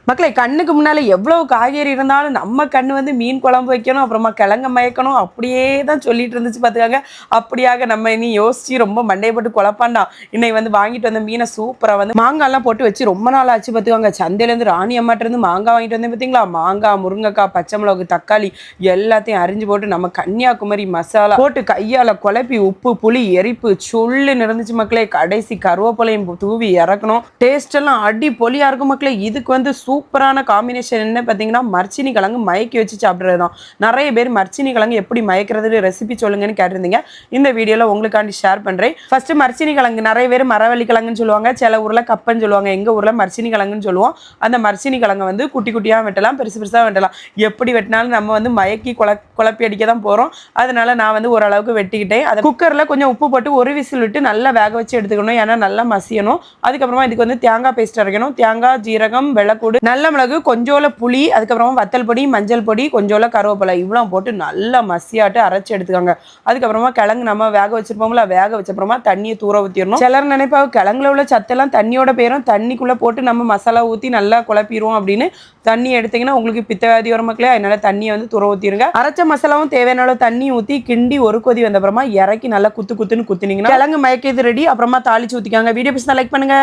மக்களே கண்ணுக்கு முன்னால எவ்வளவு காய்கறி இருந்தாலும் நம்ம கண்ணு வந்து மீன் குழம்பு வைக்கணும், அப்புறமா கிழங்க மயக்கணும், அப்படியே தான் சொல்லிட்டு இருந்துச்சு பார்த்துக்காங்க. அப்படியாக நம்ம இனி யோசிச்சு ரொம்ப மண்டையை போட்டு குழப்பாண்டா. இன்னைக்கு வந்து வாங்கிட்டு வந்த மீனை சூப்பராக வந்து மாங்காய்லாம் போட்டு வச்சு ரொம்ப நாள் ஆச்சு பார்த்துக்காங்க. சந்தையிலேருந்து ராணி அம்மாட்ட இருந்து மாங்காய் வாங்கிட்டு வந்தேன் பார்த்தீங்களா? மாங்காய், முருங்கைக்காய், பச்சை மிளகு, தக்காளி எல்லாத்தையும் அரிஞ்சு போட்டு நம்ம கன்னியாகுமரி மசாலா போட்டு கையால் குழப்பி உப்பு புளி எரிப்பு சொல்லுன்னு இருந்துச்சு மக்களே. கடைசி கருவேப்பிலையும் தூவி இறக்கணும். டேஸ்ட் எல்லாம் அடி பொலியா இருக்கும் மக்களே. இதுக்கு வந்து சூப்பரான காம்பினேஷன் என்ன பார்த்தீங்கன்னா, மர்ச்சினி கிழங்கு மயக்கி வச்சு சாப்பிட்றது தான். நிறைய பேர் மர்ச்சினி கிழங்கு எப்படி மயக்கிறது ரெசிபி சொல்லுங்கன்னு கேட்டிருந்தீங்க. இந்த வீடியோவில் உங்களுக்காண்டி ஷேர் பண்ணுறேன். ஃபர்ஸ்ட் மர்ச்சினி கிழங்கு நிறைய பேர் மரவள்ளி கிழங்குன்னு சொல்லுவாங்க, சில ஊரில் கப்பன்னு சொல்லுவாங்க, எங்கள் ஊரில் மர்ச்சினி கிழங்குன்னு சொல்லுவோம். அந்த மர்ச்சினி கிழங்கு வந்து குட்டி குட்டியாக வெட்டலாம், பெருசு பெருசாக வெட்டலாம். எப்படி வெட்டினாலும் நம்ம வந்து மயக்கி குழப்பி அடிக்க தான் போகிறோம். அதனால நான் வந்து ஓரளவுக்கு வெட்டிக்கிட்டேன். அதை குக்கரில் கொஞ்சம் உப்பு போட்டு ஒரு விசில் விட்டு நல்லா வேக வச்சு எடுத்துக்கணும். ஏன்னா நல்லா மசியணும். அதுக்கப்புறமா இதுக்கு வந்து தேங்காய் பேஸ்ட் அரைக்கணும். தேங்காய், ஜீரகம், வெள்ளைக்கூடு, நல்ல மிளகு, கொஞ்சோல புளி, அதுக்கப்புறமா வத்தல் பொடி, மஞ்சள் பொடி, கொஞ்சோல கருவேப்பிலை இவ்வளோ போட்டு நல்லா மசியாட்டு அரைச்சி எடுத்துக்கோங்க. அதுக்கப்புறமா கிழங்கு நம்ம வேக வச்சிருப்போம்ல, வேக வச்சப்புறமா தண்ணியை தூர ஊற்றிடணும். சிலர் நினைப்பாங்க கிழங்குல உள்ள சத்தெல்லாம் தண்ணியோட போயிடும், தண்ணிக்குள்ளே போட்டு நம்ம மசாலா ஊற்றி நல்லா குழப்பிடுவோம் அப்படின்னு. தண்ணி எடுத்தீங்கன்னா உங்களுக்கு பித்தவாதி வர மக்களே, அதனால தண்ணியை வந்து தூர ஊற்றிடுங்க. அரைச்ச மசாலாவும் தேவையான தண்ணி ஊற்றி கிண்டி ஒரு கொதி வந்த அப்புறமா இறக்கி நல்லா குத்துன்னு குத்துனீங்கன்னா கிழங்கு மயக்கியது ரெடி. அப்புறமா தாளிச்சு ஊற்றிக்காங்க. வீடியோ பிடிச்சா லைக் பண்ணுங்க.